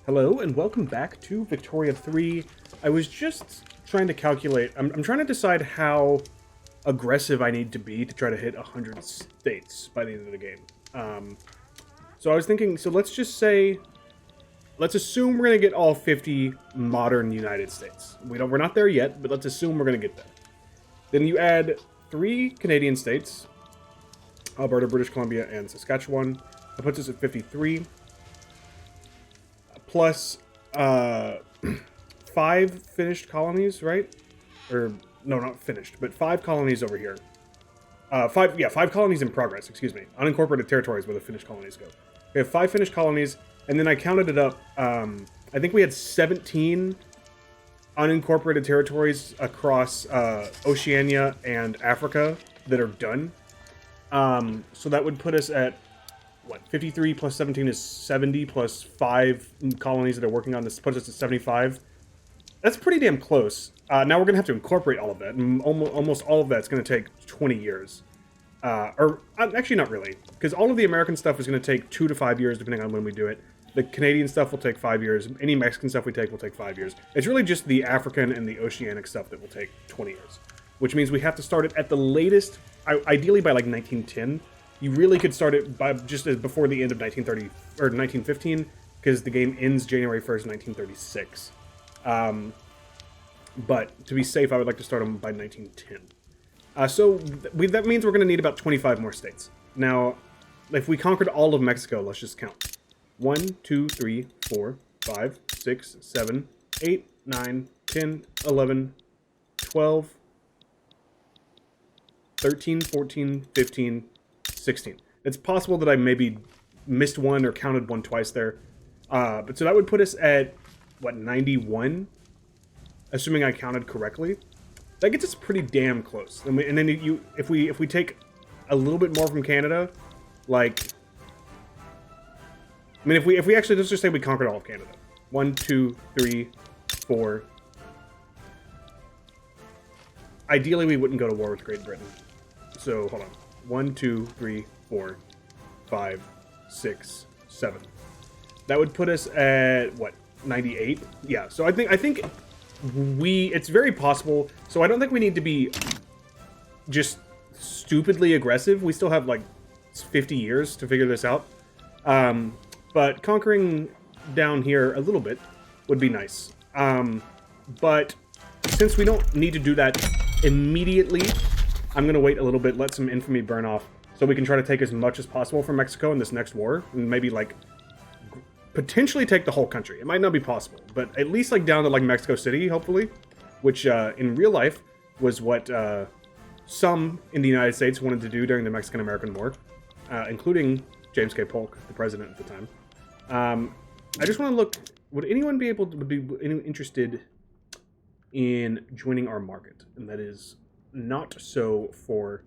Hello and welcome back to Victoria 3. I was just trying to calculate, I'm trying to decide how aggressive I need to be to try to hit 100 states by the end of the game. So I was thinking, so let's just say, let's assume we're going to get all 50 modern United States. We're not there yet, but let's assume we're going to get there. Then you add 3 Canadian states, Alberta, British Columbia, and Saskatchewan. That puts us at 53. Plus 5 finished colonies, right? Or no, not finished, but 5 colonies over here. 5 colonies in progress, excuse me. Unincorporated territories where the finished colonies go. We have 5 finished colonies, and then I counted it up. I think we had 17 unincorporated territories across Oceania and Africa that are done. So that would put us at 53 plus 17 is 70, plus 5 colonies that are working on this puts us at 75. That's pretty damn close. Now we're going to have to incorporate all of that, and almost all of that's going to take 20 years. Actually not really, because all of the American stuff is going to take 2 to 5 years, depending on when we do it. The Canadian stuff will take 5 years. Any Mexican stuff we take will take 5 years. It's really just the African and the Oceanic stuff that will take 20 years. Which means we have to start it at the latest, ideally by like 1910. You really could start it by just as before the end of 1930 or 1915, because the game ends January 1st, 1936. But to be safe, I would like to start them by 1910. That means we're going to need about 25 more states. Now, if we conquered all of Mexico, let's just count. 1, 2, 3, 4, 5, 6, 7, 8, 9, 10, 11, 12, 13, 14, 15, 16. It's possible that I maybe missed one or counted one twice there. But so that would put us at, 91? Assuming I counted correctly. That gets us pretty damn close. And then if we take a little bit more from Canada, like... I mean, if we actually, let's just say we conquered all of Canada. 1, 2, 3, 4. Ideally, we wouldn't go to war with Great Britain. So, hold on. 1, 2, 3, 4, 5, 6, 7. That would put us at, 98? Yeah, so I think it's very possible. So I don't think we need to be just stupidly aggressive. We still have, 50 years to figure this out. But conquering down here a little bit would be nice. But since we don't need to do that immediately, I'm going to wait a little bit, let some infamy burn off, so we can try to take as much as possible from Mexico in this next war, and maybe, potentially take the whole country. It might not be possible, but at least, down to, Mexico City, hopefully, which, in real life, was what, some in the United States wanted to do during the Mexican-American War, including James K. Polk, the president at the time. I just want to look, would anyone be interested in joining our market? And that is not so for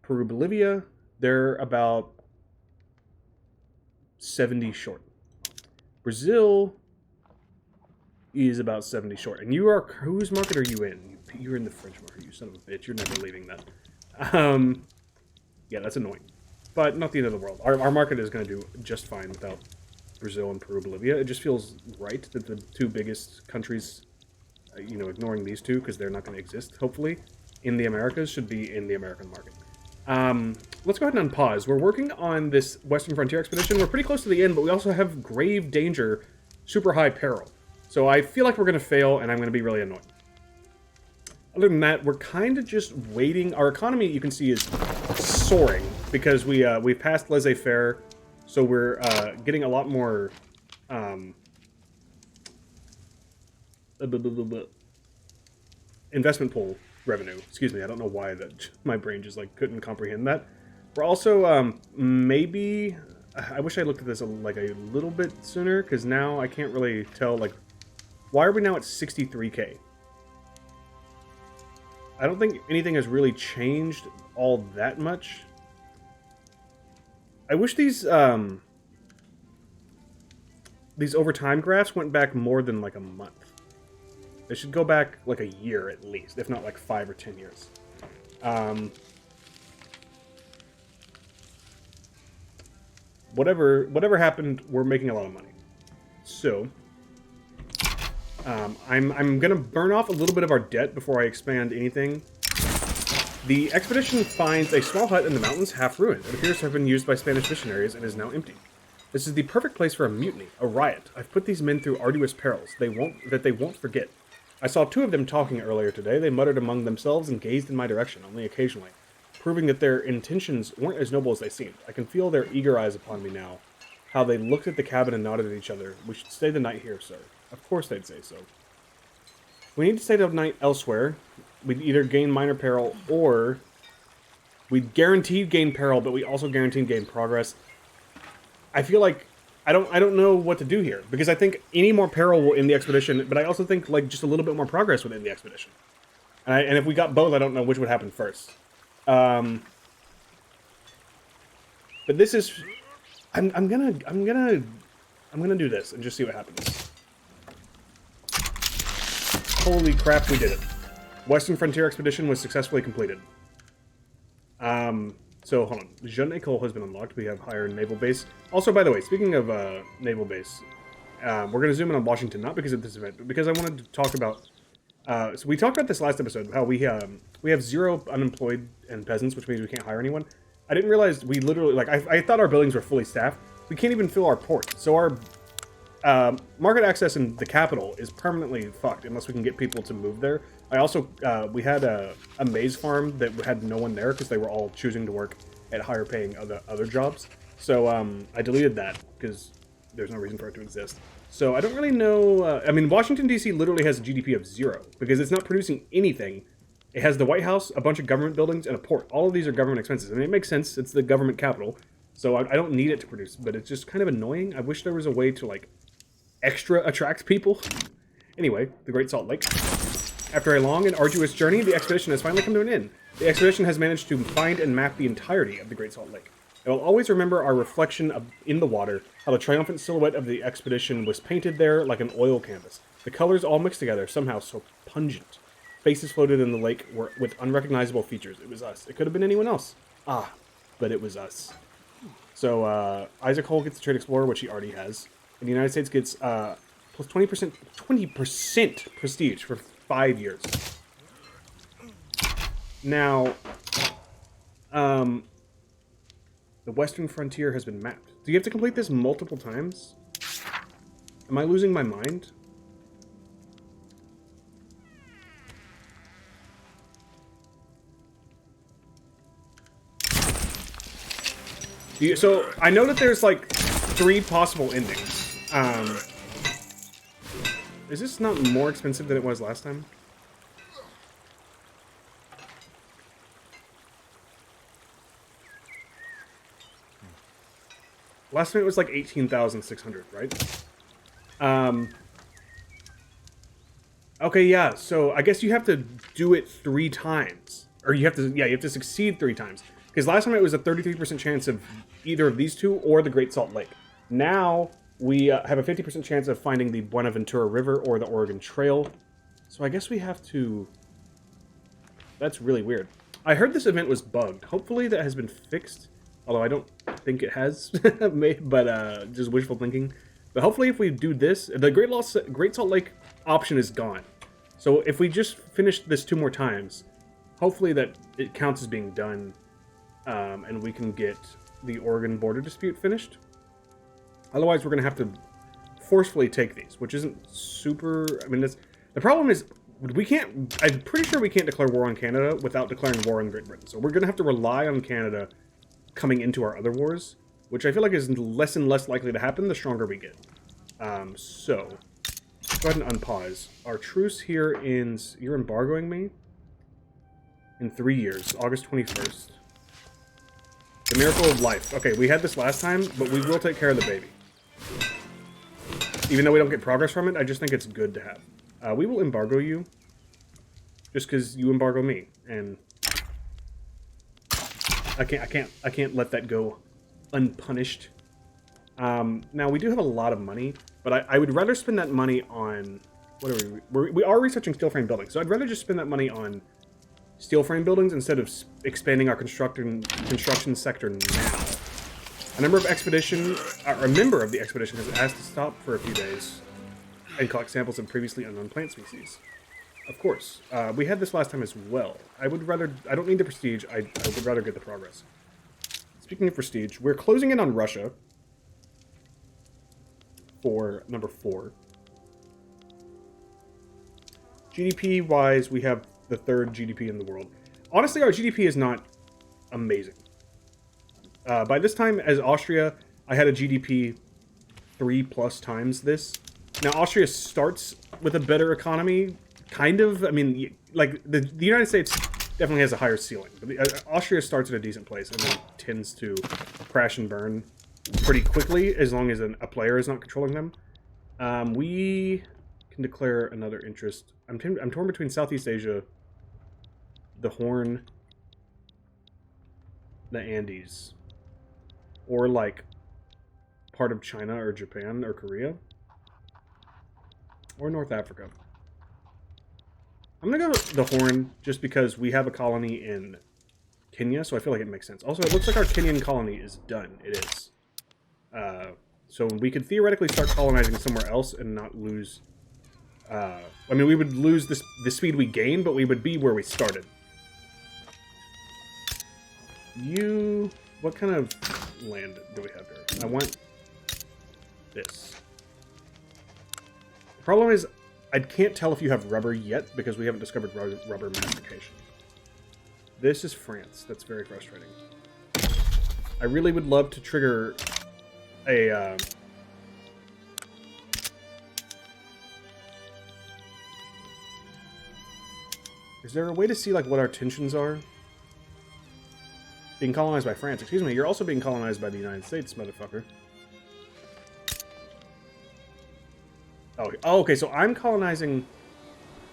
Peru, Bolivia. They're about 70 short. Brazil is about 70 short. And you are, whose market are you in? You're in the French market, you son of a bitch. You're never leaving that. Yeah, that's annoying. But not the end of the world. Our market is going to do just fine without Brazil and Peru, Bolivia. It just feels right that the 2 biggest countries, ignoring these 2 because they're not going to exist, hopefully, in the Americas, should be in the American market. Let's go ahead and unpause. We're working on this Western Frontier expedition. We're pretty close to the end, but we also have grave danger, super high peril. So I feel like we're going to fail, and I'm going to be really annoyed. Other than that, we're kind of just waiting. Our economy, you can see, is soaring because we've passed laissez-faire, so we're getting a lot more investment pool revenue. Excuse me, I don't know why that my brain just couldn't comprehend that. We're also maybe I wish I looked at this a little bit sooner, because now I can't really tell why are we now at 63k? I don't think anything has really changed all that much. I wish these overtime graphs went back more than a month. They should go back a year at least, if not 5 or 10 years. Whatever happened, we're making a lot of money. So, I'm going to burn off a little bit of our debt before I expand anything. The expedition finds a small hut in the mountains, half ruined. It appears to have been used by Spanish missionaries and is now empty. This is the perfect place for a mutiny, a riot. I've put these men through arduous perils they won't forget. I saw 2 of them talking earlier today. They muttered among themselves and gazed in my direction, only occasionally, proving that their intentions weren't as noble as they seemed. I can feel their eager eyes upon me now, how they looked at the cabin and nodded at each other. We should stay the night here, sir. Of course they'd say so. We need to stay the night elsewhere. We'd either gain minor peril, or we'd guaranteed gain peril, but we also guaranteed gain progress. I feel like I don't know what to do here, because I think any more peril will end the expedition, but I also think like just a little bit more progress would end the expedition. And if we got both, I don't know which would happen first. But this is, I'm gonna do this and just see what happens. Holy crap, we did it. Western Frontier Expedition was successfully completed. So, hold on. Jeune École has been unlocked. We have higher naval base. Also, by the way, speaking of naval base, we're going to zoom in on Washington, not because of this event, but because I wanted to talk about... so we talked about this last episode, how we have 0 unemployed and peasants, which means we can't hire anyone. I didn't realize we literally... Like, I thought our buildings were fully staffed. We can't even fill our port. So our market access in the capital is permanently fucked unless we can get people to move there. I also, we had a maize farm that had no one there because they were all choosing to work at higher paying other jobs. So I deleted that because there's no reason for it to exist. So I don't really know, I mean, Washington, D.C. literally has a GDP of 0 because it's not producing anything. It has the White House, a bunch of government buildings, and a port. All of these are government expenses. I mean, it makes sense. It's the government capital. So I don't need it to produce, but it's just kind of annoying. I wish there was a way to, like, extra attract people. Anyway, the Great Salt Lake. After a long and arduous journey, the expedition has finally come to an end. The expedition has managed to find and map the entirety of the Great Salt Lake. I will always remember our reflection in the water, how the triumphant silhouette of the expedition was painted there like an oil canvas. The colors all mixed together, somehow so pungent. Faces floated in the lake with unrecognizable features. It was us. It could have been anyone else. Ah, but it was us. So, Isaac Hull gets the Trade Explorer, which he already has. And the United States gets plus 20% prestige for 5 years. Now, the Western Frontier has been mapped. Do you have to complete this multiple times? Am I losing my mind? So, I know that there's like 3 possible endings. Is this not more expensive than it was last time? Last time it was like 18,600, right? Okay, yeah, so I guess you have to do it 3 times. Or you have to succeed 3 times. Because last time it was a 33% chance of either of these 2 or the Great Salt Lake. Now, we have a 50% chance of finding the Buenaventura River or the Oregon Trail. So I guess we have to... That's really weird. I heard this event was bugged. Hopefully that has been fixed. Although I don't think it has. But just wishful thinking. But hopefully if we do this... The Great Salt Lake option is gone. So if we just finish this 2 more times, hopefully that it counts as being done. And we can get the Oregon border dispute finished. Otherwise, we're going to have to forcefully take these, which isn't super... I mean, the problem is, we can't... I'm pretty sure we can't declare war on Canada without declaring war on Great Britain. So we're going to have to rely on Canada coming into our other wars, which I feel like is less and less likely to happen the stronger we get. So, go ahead and unpause. Our truce here ends... You're embargoing me? In 3 years, August 21st. The miracle of life. Okay, we had this last time, but we will take care of the baby. Even though we don't get progress from it, I just think it's good to have. We will embargo you. Just because you embargo me. And I can't let that go unpunished. Now, we do have a lot of money, but I would rather spend that money on... What are we are researching steel frame buildings, so I'd rather just spend that money on steel frame buildings instead of expanding our construction sector now. A member of the expedition has asked to stop for a few days and collect samples of previously unknown plant species. Of course. We had this last time as well. I don't need the prestige, I would rather get the progress. Speaking of prestige, we're closing in on Russia for number 4. GDP-wise, we have the 3rd GDP in the world. Honestly, our GDP is not amazing. By this time, as Austria, I had a GDP 3+ times this. Now, Austria starts with a better economy, kind of. I mean, like, the United States definitely has a higher ceiling. But Austria starts at a decent place and then tends to crash and burn pretty quickly, as long as a player is not controlling them. We can declare another interest. I'm torn between Southeast Asia, the Horn, the Andes, or like part of China or Japan or Korea, or North Africa. I'm gonna go the Horn just because we have a colony in Kenya, so I feel like it makes sense. Also, it looks like our Kenyan colony is done. It is. So we could theoretically start colonizing somewhere else and not lose... I mean, we would lose the speed we gain, but we would be where we started. What kind of land do we have here? I want this. The problem is, I can't tell if you have rubber yet, because we haven't discovered rubber mastication. This is France. That's very frustrating. I really would love to trigger a... Is there a way to see, like, what our tensions are? Being colonized by France. Excuse me, you're also being colonized by the United States, motherfucker. Oh, okay, so I'm colonizing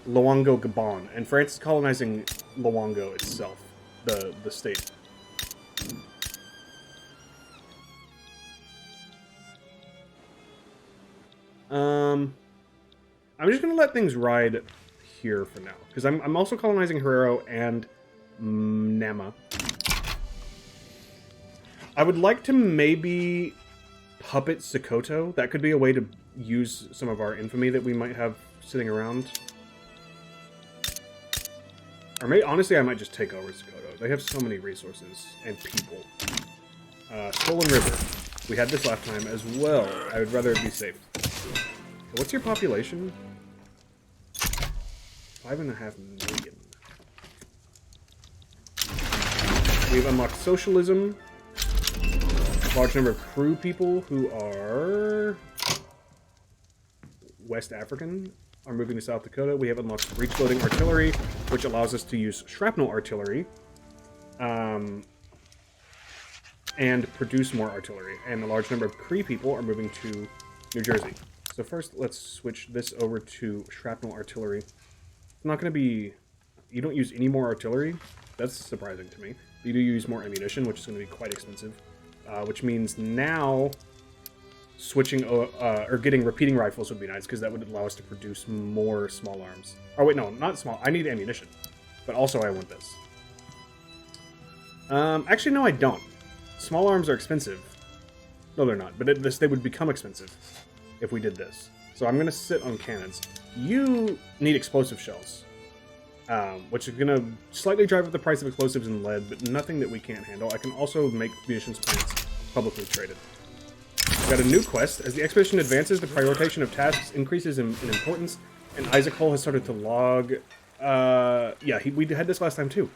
Luango, Gabon, and France is colonizing Luango itself, the state. I'm just gonna let things ride here for now, because I'm also colonizing Herero and Nama. I would like to maybe puppet Sokoto. That could be a way to use some of our infamy that we might have sitting around. Or honestly, I might just take over Sokoto. They have so many resources and people. Stolen River. We had this last time as well. I would rather it be safe. What's your population? 5.5 million. We've unlocked socialism. Large number of crew people who are West African are moving to South Dakota. We have unlocked breech-loading artillery, which allows us to use shrapnel artillery and produce more artillery. And a large number of Cree people are moving to New Jersey. So first, let's switch this over to shrapnel artillery. It's not going to be... You don't use any more artillery? That's surprising to me. You do use more ammunition, which is going to be quite expensive. Which means now switching or getting repeating rifles would be nice, because that would allow us to produce more small arms. Oh wait, no, not small. I need ammunition, but also I want this. Actually, no, I don't. Small arms are expensive. No, they're not. But they would become expensive if we did this. So I'm going to sit on cannons. You need explosive shells, which is going to slightly drive up the price of explosives and lead, but nothing that we can't handle. I can also make munitions plants publicly traded. We've got a new quest. As the expedition advances, the prioritization of tasks increases in importance, and Isaac Hull has started to log... yeah, we had this last time too.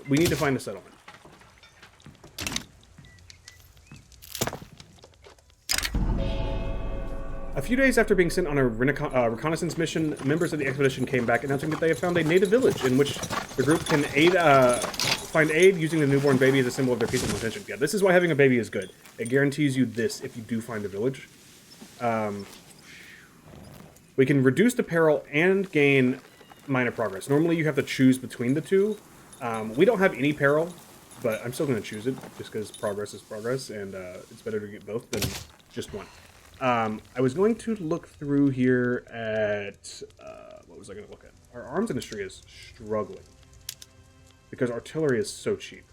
We need to find a settlement. A few days after being sent on a reconnaissance mission, members of the expedition came back announcing that they have found a native village in which the group can find aid using the newborn baby as a symbol of their peaceful intention. Yeah, this is why having a baby is good. It guarantees you this if you do find a village. We can reduce the peril and gain minor progress. Normally you have to choose between the two. We don't have any peril, but I'm still going to choose it just because progress is progress, and it's better to get both than just one. I was going to look through here at... what was I going to look at? Our arms industry is struggling because artillery is so cheap.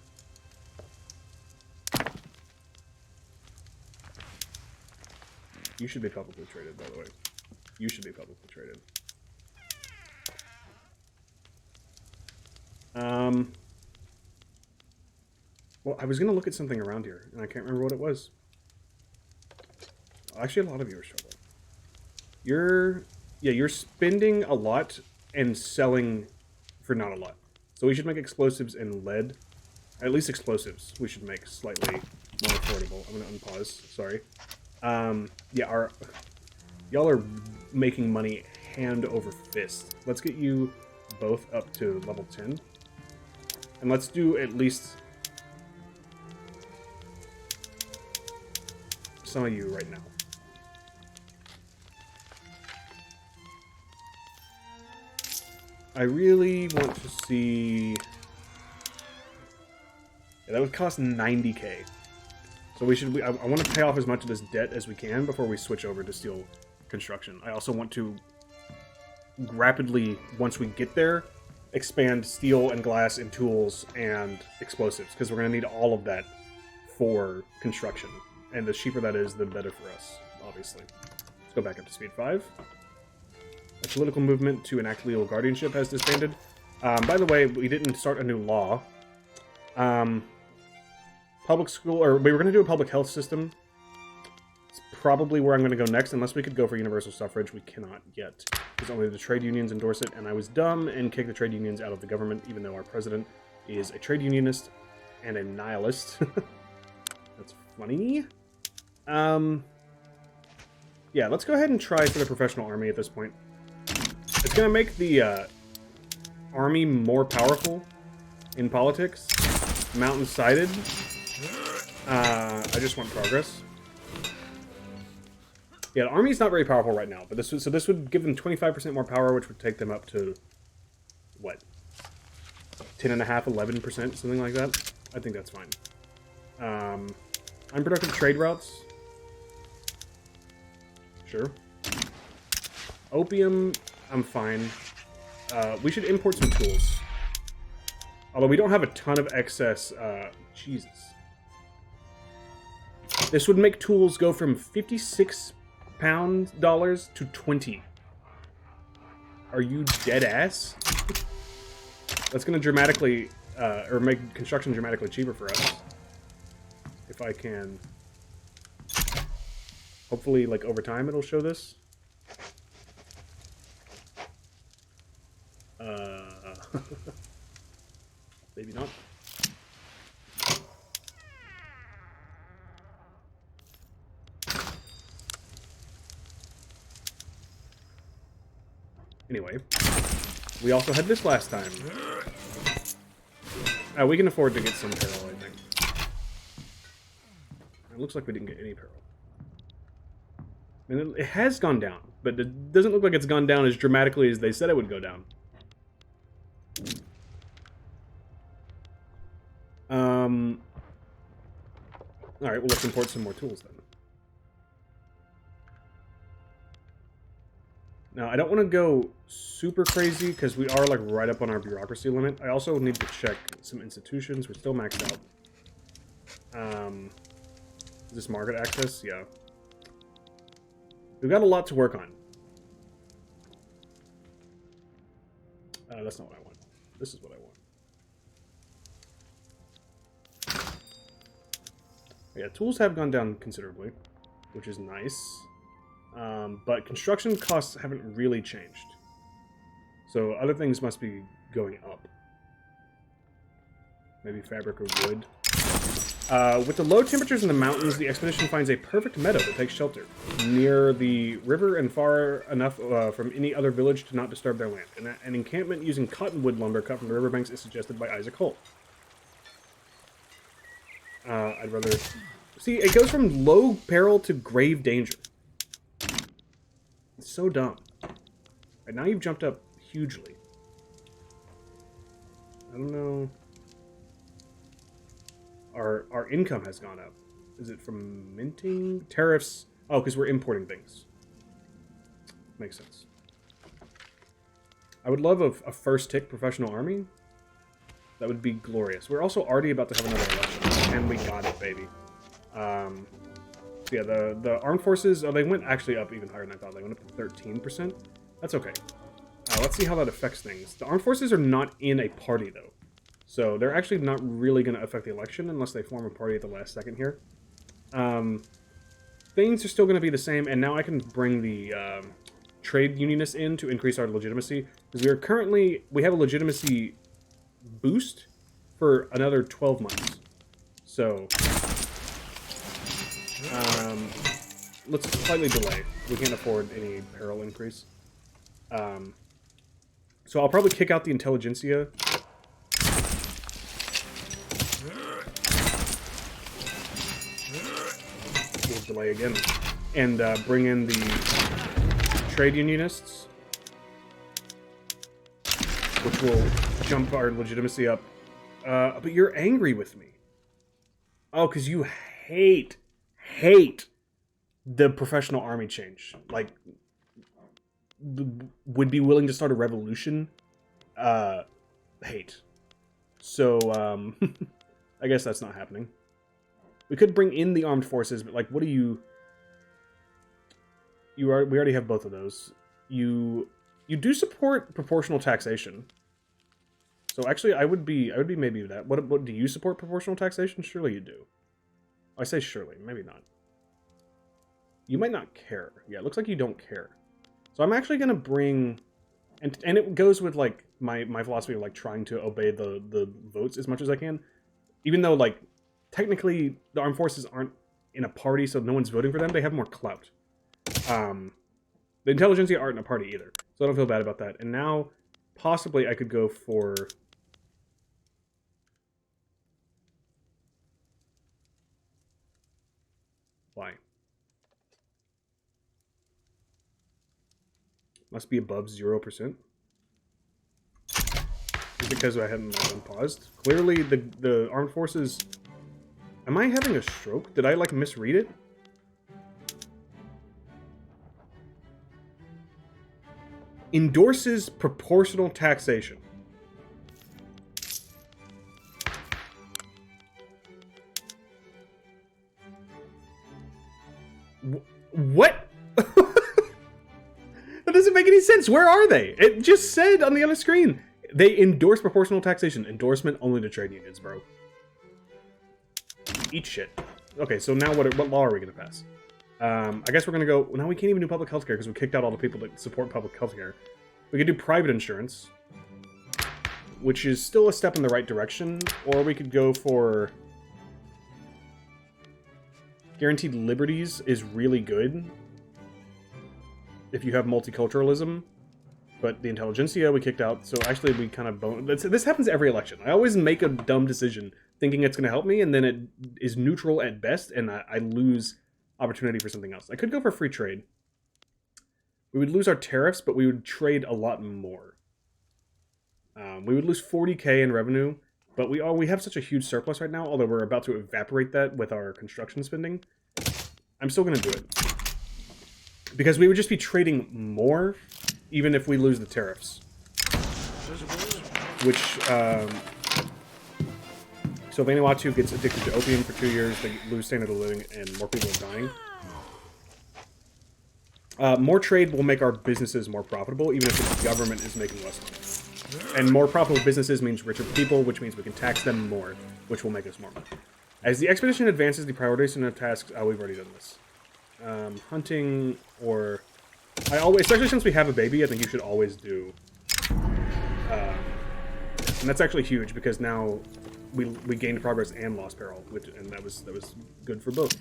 You should be publicly traded, by the way. You should be publicly traded. Well, I was going to look at something around here, and I can't remember what it was. Actually, a lot of you are struggling. You're spending a lot and selling for not a lot. So we should make explosives and lead. At least explosives we should make slightly more affordable. I'm going to unpause. Sorry. Yeah, y'all are making money hand over fist. Let's get you both up to level 10. And let's do at least some of you right now. I really want to see... Yeah, that would cost 90k. So I want to pay off as much of this debt as we can before we switch over to steel construction. I also want to rapidly, once we get there, expand steel and glass and tools and explosives, because we're going to need all of that for construction. And the cheaper that is, the better for us, obviously. Let's go back up to speed 5. A political movement to enact legal guardianship has disbanded. By the way, we didn't start a new law. Public school, or we were going to do a public health system. It's probably where I'm going to go next, unless we could go for universal suffrage. We cannot yet, because only the trade unions endorse it, and I was dumb and kicked the trade unions out of the government, even though our president is a trade unionist and a nihilist. That's funny. Yeah, let's go ahead and try for the professional army at this point. It's going to make the army more powerful in politics. Mountain-sided. I just want progress. Yeah, the army's not very powerful right now, but this would give them 25% more power, which would take them up to, what, 10.5%, 11%, something like that. I think that's fine. Unproductive trade routes. Sure. Opium, I'm fine. We should import some tools. Although we don't have a ton of excess, Jesus. This would make tools go from $56 to 20. Are you dead ass? That's going to dramatically, or make construction dramatically cheaper for us. If I can... Hopefully, like, over time it'll show this. Maybe not. Anyway, we also had this last time. We can afford to get some peril, I think. It looks like we didn't get any peril. I mean, it has gone down, but it doesn't look like it's gone down as dramatically as they said it would go down. Alright, well, let's import some more tools then. Now, I don't want to go super crazy, because we are, like, right up on our bureaucracy limit. I also need to check some institutions. We're still maxed out. Is this market access? Yeah. We've got a lot to work on. That's not what I want. This is what I want. Yeah, tools have gone down considerably, which is nice. But construction costs haven't really changed. So other things must be going up. Maybe fabric or wood. With the low temperatures in the mountains, the expedition finds a perfect meadow to take shelter, near the river and far enough from any other village to not disturb their land. And an encampment using cottonwood lumber cut from the riverbanks is suggested by Isaac Holt. I'd rather... See, it goes from low peril to grave danger. It's so dumb. And now you've jumped up hugely. I don't know... Our income has gone up. Is it from minting? Tariffs? Oh, because we're importing things. Makes sense. I would love a first tick professional army. That would be glorious. We're also already about to have another election. And we got it, baby. So yeah, the armed forces, oh, they went actually up even higher than I thought. They went up to 13%. That's okay. Let's see how that affects things. The armed forces are not in a party, though. So they're actually not really going to affect the election unless they form a party at the last second here. Things are still going to be the same, and now I can bring the trade unionists in to increase our legitimacy. Because we have a legitimacy boost for another 12 months. So, let's slightly delay. We can't afford any peril increase. So I'll probably kick out the intelligentsia. We'll delay again. And bring in the trade unionists, which will jump our legitimacy up. But you're angry with me. Oh, because you hate the professional army change. Like, would be willing to start a revolution. Hate. So, I guess that's not happening. We could bring in the armed forces, but like, what do you... we already have both of those. You do support proportional taxation. So actually, I would be maybe that. What do you support proportional taxation? Surely you do. I say surely, maybe not. You might not care. Yeah, it looks like you don't care. So I'm actually gonna bring, and it goes with like my philosophy of like trying to obey the votes as much as I can, even though like technically the armed forces aren't in a party, so no one's voting for them. They have more clout. The intelligentsia aren't in a party either, so I don't feel bad about that. And now possibly I could go for. Why? Must be above 0%. Is because I hadn't unpaused? Clearly, the armed forces... Am I having a stroke? Did I, like, misread it? Endorses proportional taxation. What? That doesn't make any sense. Where are they? It just said on the other screen. They endorse proportional taxation. Endorsement only to trade unions, bro. Eat shit. Okay, so now what law are we going to pass? I guess we're going to go... Now we can't even do public health care because we kicked out all the people that support public health care. We could do private insurance, which is still a step in the right direction. Or we could go for... Guaranteed liberties is really good if you have multiculturalism, but the intelligentsia we kicked out, so actually we kind of... This happens every election. I always make a dumb decision thinking it's going to help me, and then it is neutral at best, and I lose opportunity for something else. I could go for free trade. We would lose our tariffs, but we would trade a lot more. We would lose 40k in revenue, but we have such a huge surplus right now, although we're about to evaporate that with our construction spending. I'm still going to do it. Because we would just be trading more, even if we lose the tariffs. Which, so if Vanuatu gets addicted to opium for 2 years, they lose standard of living, and more people are dying. More trade will make our businesses more profitable, even if the government is making less money. And more profitable businesses means richer people, which means we can tax them more, which will make us more money. As the expedition advances, the prioritization of tasks... Oh, we've already done this. Hunting, or... especially since we have a baby, I think you should always do... and that's actually huge, because now we gained progress and lost peril, and that was good for both.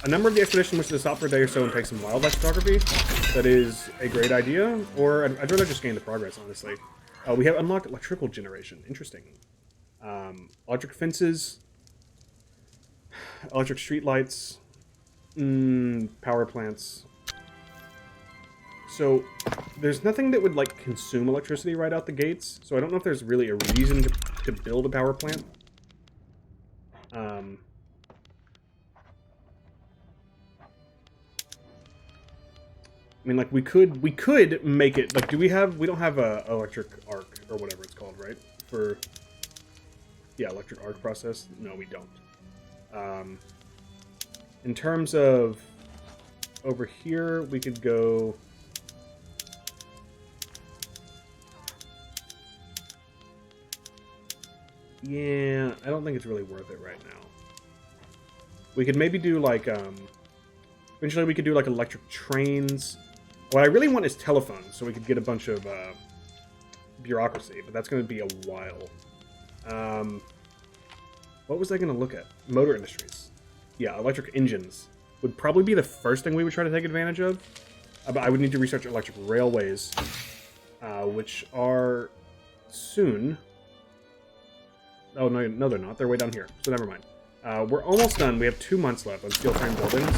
A number of the expedition wishes to stop for a day or so and take some wildlife photography. That is a great idea, or I'd rather just gain the progress, honestly. We have unlocked electrical generation. Interesting. Electric fences, electric street lights, power plants. So there's nothing that would like consume electricity right out the gates. So I don't know if there's really a reason to build a power plant. I mean, like, we could make it, like, we don't have a electric arc, or whatever it's called, right? For, yeah, electric arc process? No, we don't. In terms of over here, we could go... Yeah, I don't think it's really worth it right now. We could maybe do like, eventually we could do like electric trains. What I really want is telephones, so we could get a bunch of bureaucracy, but that's going to be a while. What was I going to look at? Motor industries. Yeah, electric engines would probably be the first thing we would try to take advantage of. But I would need to research electric railways, which are soon. Oh, no, they're not. They're way down here, so never mind. We're almost done. We have 2 months left on steel frame buildings.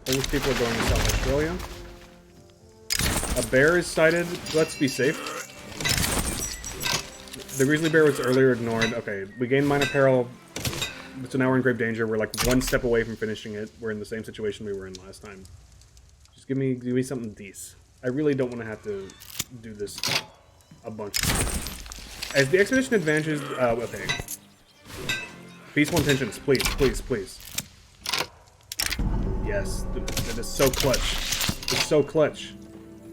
Polish people are going to South Australia. A bear is sighted. Let's be safe. The grizzly bear was earlier ignored. Okay, we gained minor peril, so now we're in grave danger. We're like 1 step away from finishing it. We're in the same situation we were in last time. Just give me something decent. I really don't want to have to do this a bunch of times. As the expedition advances, okay. Peaceful intentions, please, please, please. Yes, that is so clutch. It's so clutch.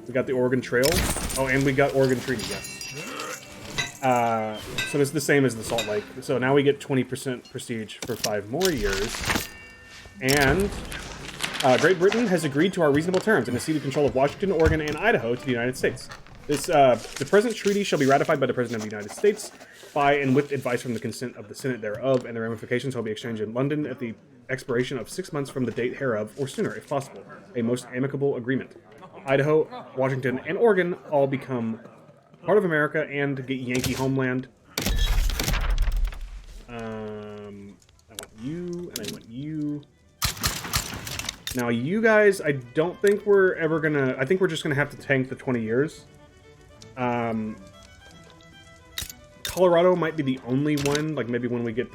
We got the Oregon Trail. Oh, and we got Oregon Treaty, yes. So it's the same as the Salt Lake. So now we get 20% prestige for 5 more years. And Great Britain has agreed to our reasonable terms and has ceded control of Washington, Oregon, and Idaho to the United States. The present treaty shall be ratified by the President of the United States by and with advice from the consent of the Senate thereof, and the ramifications shall be exchanged in London at the expiration of 6 months from the date hereof, or sooner, if possible. A most amicable agreement. Idaho, Washington, and Oregon all become part of America and get Yankee homeland. I want you, and I want you. Now, you guys, I don't think we're ever gonna... I think we're just gonna have to tank the 20 years. Colorado might be the only one, like maybe when we get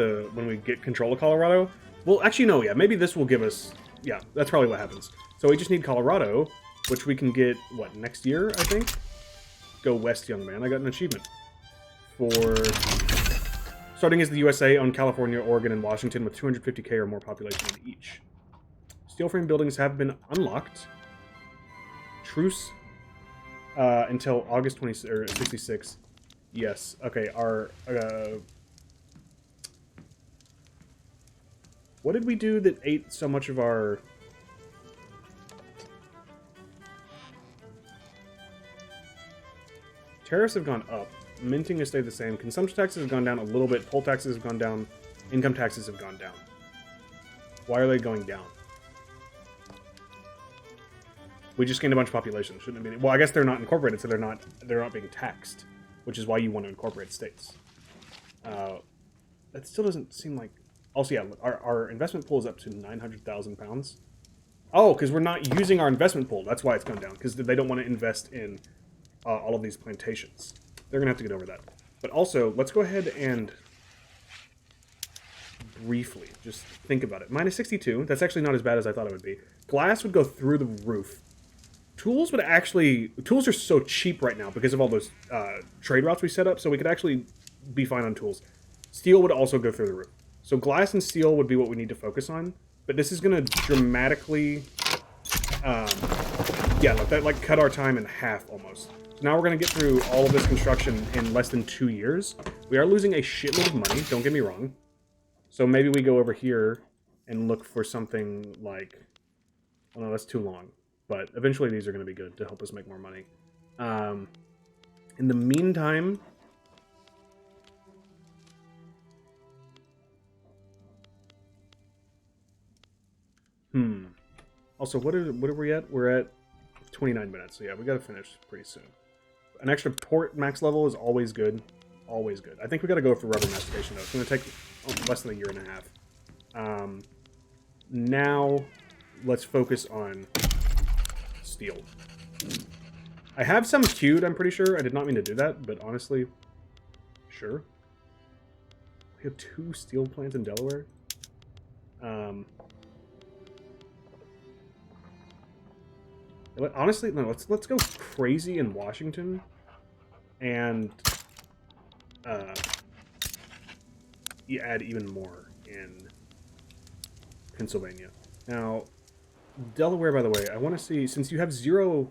control of Colorado. Well, actually, no, yeah, maybe this will give us... Yeah, that's probably what happens. So we just need Colorado, which we can get, what, next year, I think? Go west, young man. I got an achievement. For starting as the USA on California, Oregon, and Washington with 250k or more population in each. Steel frame buildings have been unlocked. Truce until August 66. Yes. Okay. Our what did we do that ate so much of our? Tariffs have gone up. Minting has stayed the same. Consumption taxes have gone down a little bit. Poll taxes have gone down. Income taxes have gone down. Why are they going down? We just gained a bunch of population. Shouldn't have been. Well, I guess they're not incorporated, so they're not being taxed, which is why you want to incorporate states. That still doesn't seem like. Also, yeah, our investment pool is up to 900,000 pounds. Oh, because we're not using our investment pool. That's why it's gone down. Because they don't want to invest in all of these plantations. They're gonna have to get over that. But also, let's go ahead and briefly just think about it. Minus 62. That's actually not as bad as I thought it would be. Glass would go through the roof. Tools would actually... Tools are so cheap right now because of all those trade routes we set up, so we could actually be fine on tools. Steel would also go through the roof. So glass and steel would be what we need to focus on, but this is going to dramatically... yeah, like cut our time in half almost. So now we're going to get through all of this construction in less than 2 years. We are losing a shitload of money, don't get me wrong. So maybe we go over here and look for something like... Oh no, that's too long. But eventually these are going to be good to help us make more money. In the meantime... Also, what are we at? We're at 29 minutes. So yeah, we got to finish pretty soon. An extra port max level is always good. Always good. I think we got to go for rubber mastication though. It's going to take less than a year and a half. Now, let's focus on steel. I have some queued, I'm pretty sure. I did not mean to do that, but honestly, sure. We have 2 steel plants in Delaware. Honestly, no. Let's go crazy in Washington, and you add even more in Pennsylvania. Now, Delaware, by the way, I want to see, since you have 0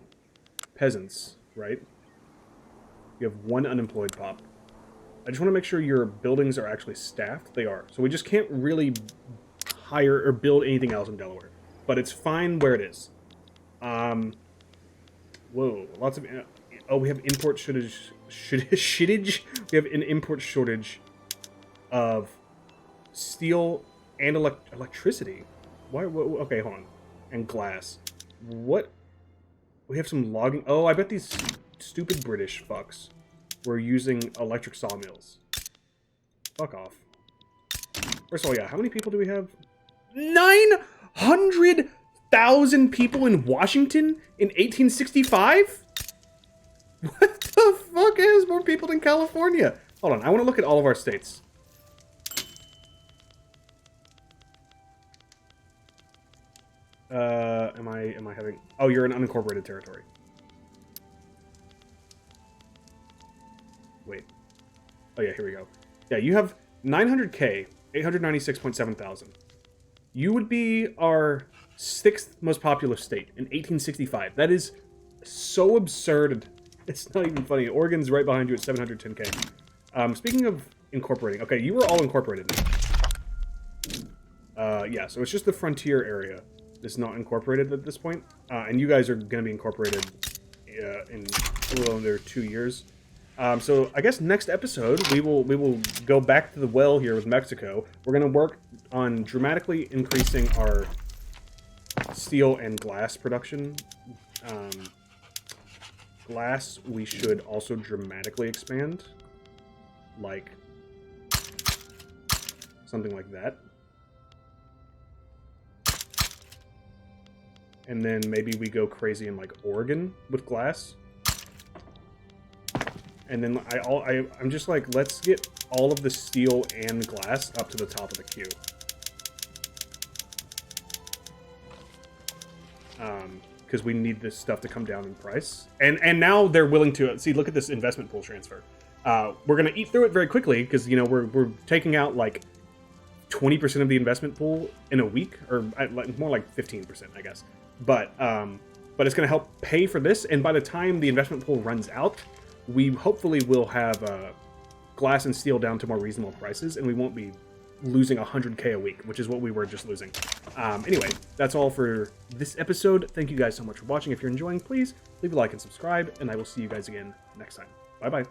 peasants, right? You have 1 unemployed pop. I just want to make sure your buildings are actually staffed. They are. So we just can't really hire or build anything else in Delaware. But it's fine where it is. Whoa, lots of... Oh, we have import shortage. We have an import shortage of steel and electricity. Why? Okay, hold on. And glass. What? We have some logging. Oh, I bet these stupid British fucks were using electric sawmills. Fuck off. First of all, yeah, how many people do we have? 900,000 people in Washington in 1865? What the fuck has more people than California? Hold on, I want to look at all of our states. Am I having... Oh, you're an unincorporated territory. Wait. Oh yeah, here we go. Yeah, you have 900K, 896.7 thousand. You would be our 6th most populous state in 1865. That is so absurd. It's not even funny. Oregon's right behind you at 710K. Speaking of incorporating, okay, you were all incorporated now. Yeah, so it's just the frontier area that's not incorporated at this point. And you guys are going to be incorporated in a little under 2 years. So I guess next episode we will go back to the well here with Mexico. We're going to work on dramatically increasing our steel and glass production. Glass we should also dramatically expand, like something like that. And then maybe we go crazy in like Oregon with glass. And then I'm just like, let's get all of the steel and glass up to the top of the queue. Because we need this stuff to come down in price. And now they're willing to... See, look at this investment pool transfer. We're going to eat through it very quickly because, you know, we're taking out like 20% of the investment pool in a week. Or more like 15%, I guess. But it's going to help pay for this. And by the time the investment pool runs out, we hopefully will have glass and steel down to more reasonable prices. And we won't be losing 100K a week, which is what we were just losing. Anyway, that's all for this episode. Thank you guys so much for watching. If you're enjoying, please leave a like and subscribe, and I will see you guys again next time. Bye-bye.